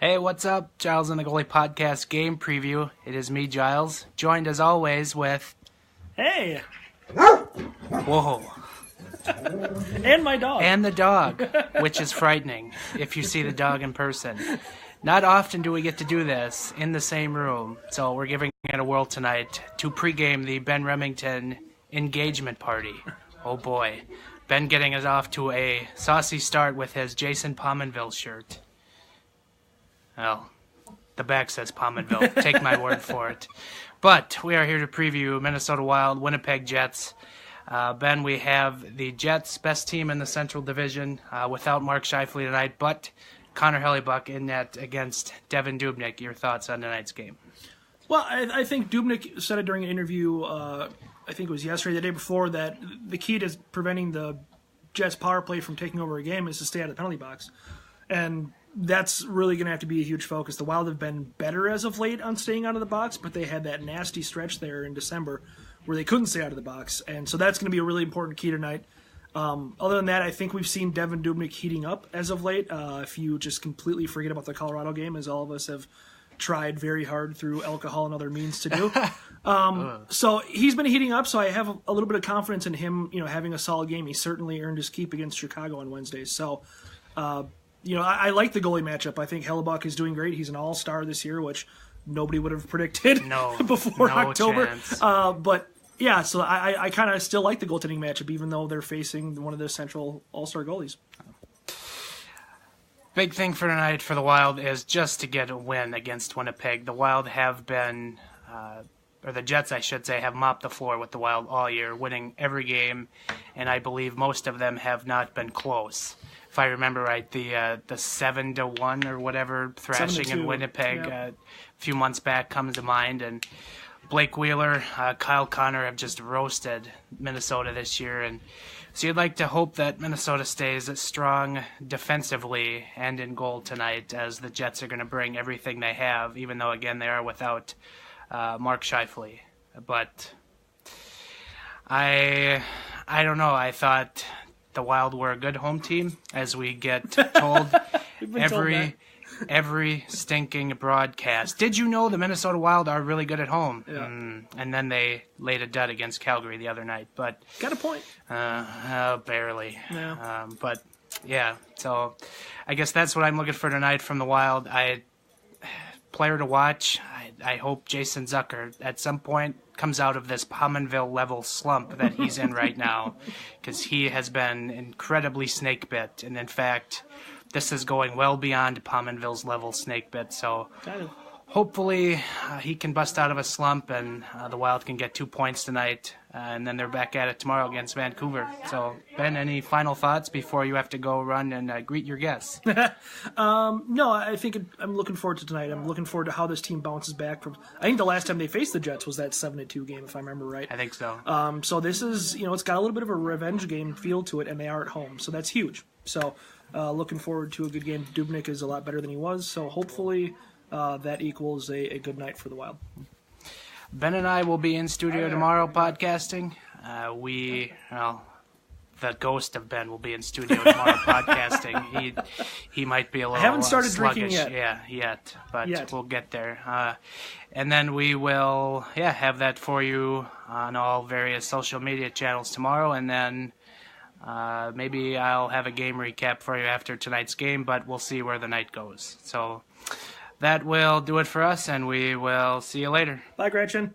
Hey, what's up? Giles and the Goalie Podcast game preview. It is me, Giles, joined as always with... Hey! Whoa. And my dog. And the dog, which is frightening if you see the dog in person. Not often do we get to do this in the same room, so we're giving it a whirl tonight to pregame the Ben Remington engagement party. Oh boy. Ben getting us off to a saucy start with his Jason Pominville shirt. Well, the back says Pominville. Take my word for it. But we are here to preview Minnesota Wild, Winnipeg Jets. Ben, we have the Jets, best team in the Central Division, without Mark Scheifele tonight, but Connor Hellebuck in net against Devin Dubnyk. Your thoughts on tonight's game? Well, I think Dubnyk said it during an interview, I think it was yesterday, the day before, that the key to preventing the Jets' power play from taking over a game is to stay out of the penalty box. And that's really going to have to be a huge focus. The Wild have been better as of late on staying out of the box, but they had that nasty stretch there in December where they couldn't stay out of the box. And so that's going to be a really important key tonight. Other than that, I think we've seen Devin Dubnyk heating up as of late. If you just completely forget about the Colorado game, as all of us have tried very hard through alcohol and other means to do. So he's been heating up, so I have a little bit of confidence in him, having a solid game. He certainly earned his keep against Chicago on Wednesday. So, I like the goalie matchup. I think Hellebuck is doing great. He's an all-star this year, which nobody would have predicted before October. But yeah, so I kind of still like the goaltending matchup, even though they're facing one of the Central all-star goalies. Big thing for tonight for the Wild is just to get a win against Winnipeg. The Wild have been, or the Jets, I should say, have mopped the floor with the Wild all year, winning every game, and I believe most of them have not been close. If I remember right, the 7-1 or whatever thrashing in Winnipeg a few months back comes to mind, and Blake Wheeler, Kyle Connor have just roasted Minnesota this year, and so you'd like to hope that Minnesota stays strong defensively and in goal tonight, as the Jets are going to bring everything they have, even though, again, they are without Mark Scheifele. But I don't know. I thought the Wild were a good home team, as we get told every stinking broadcast. Did you know the Minnesota Wild are really good at home? Yeah. And then they laid a dud against Calgary the other night. But got a point. Barely. Yeah. But yeah, so I guess that's what I'm looking for tonight from the Wild. Player to watch. I hope Jason Zucker at some point comes out of this Pominville level slump that he's in right now, because he has been incredibly snake bit, and in fact, this is going well beyond Pominville's level snake bit. So hopefully he can bust out of a slump, and the Wild can get 2 points tonight, and then they're back at it tomorrow against Vancouver. So, Ben, any final thoughts before you have to go run and greet your guests? No, I think I'm looking forward to tonight. I'm looking forward to how this team bounces back from. I think the last time they faced the Jets was that 7-2 game, if I remember right. I think so. So this is, it's got a little bit of a revenge game feel to it, and they are at home, so that's huge. So looking forward to a good game. Dubnyk is a lot better than he was, so hopefully that equals a good night for the Wild. Ben and I will be in studio tomorrow podcasting. The ghost of Ben will be in studio tomorrow podcasting. He might be a little I haven't started sluggish. drinking yet. Yeah, but we'll get there. And then we will have that for you on all various social media channels tomorrow, and then maybe I'll have a game recap for you after tonight's game, but we'll see where the night goes. So that will do it for us, and we will see you later. Bye, Gretchen.